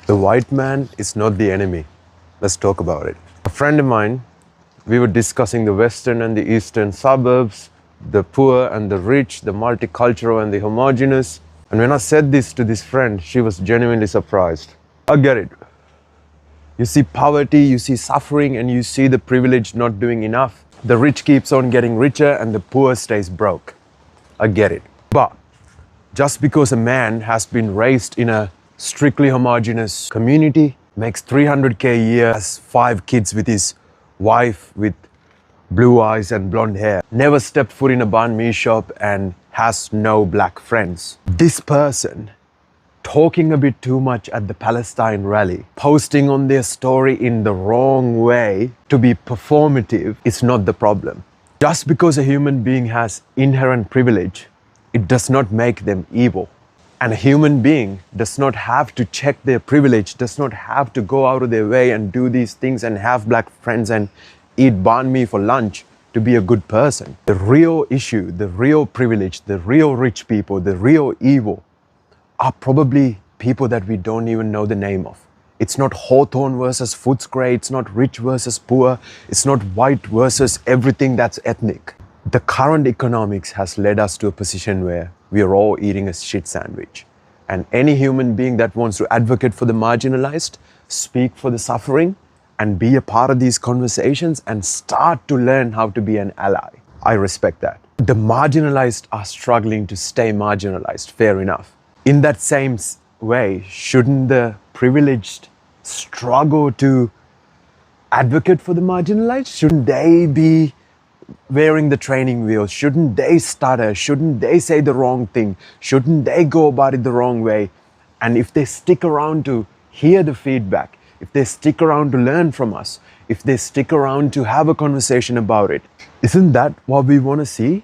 The white man is not the enemy. Let's talk about it. A friend of mine, we were discussing the western and the eastern suburbs, the poor and the rich, the multicultural and the homogeneous. And when I said this to this friend, she was genuinely surprised. I get it. You see poverty, you see suffering, and you see the privileged not doing enough. The rich keeps on getting richer and the poor stays broke. I get it. But just because a man has been raised in a strictly homogeneous community, makes 300K a year, has 5 kids with his wife with blue eyes and blonde hair, never stepped foot in a banh mi shop and has no black friends. This person talking a bit too much at the Palestine rally, posting on their story in the wrong way to be performative is not the problem. Just because a human being has inherent privilege, it does not make them evil. And a human being does not have to check their privilege, does not have to go out of their way and do these things and have black friends and eat banh mi for lunch to be a good person. The real issue, the real privilege, the real rich people, the real evil are probably people that we don't even know the name of. It's not Hawthorne versus Footscray, it's not rich versus poor, it's not white versus everything that's ethnic. The current economics has led us to a position where we are all eating a shit sandwich. And any human being that wants to advocate for the marginalized, speak for the suffering, and be a part of these conversations and start to learn how to be an ally, I respect that. The marginalized are struggling to stay marginalized, fair enough. In that same way, shouldn't the privileged struggle to advocate for the marginalized? Shouldn't they be wearing the training wheels? Shouldn't they stutter? Shouldn't they say the wrong thing? Shouldn't they go about it the wrong way? And if they stick around to hear the feedback, if they stick around to learn from us, if they stick around to have a conversation about it, isn't that what we want to see?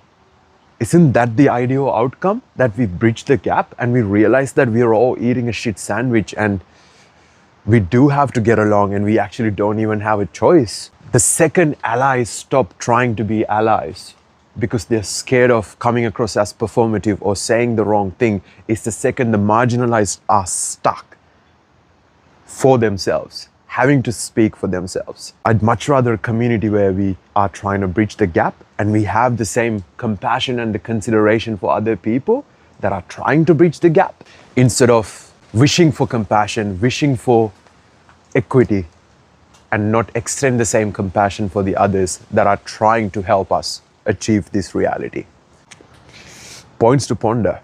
Isn't that the ideal outcome? That we bridge the gap and we realize that we are all eating a shit sandwich and we do have to get along and we actually don't even have a choice. The second allies stop trying to be allies because they're scared of coming across as performative or saying the wrong thing is the second the marginalized are stuck for themselves, having to speak for themselves. I'd much rather a community where we are trying to bridge the gap and we have the same compassion and the consideration for other people that are trying to bridge the gap instead of wishing for compassion, wishing for equity, and not extend the same compassion for the others that are trying to help us achieve this reality. Points to ponder.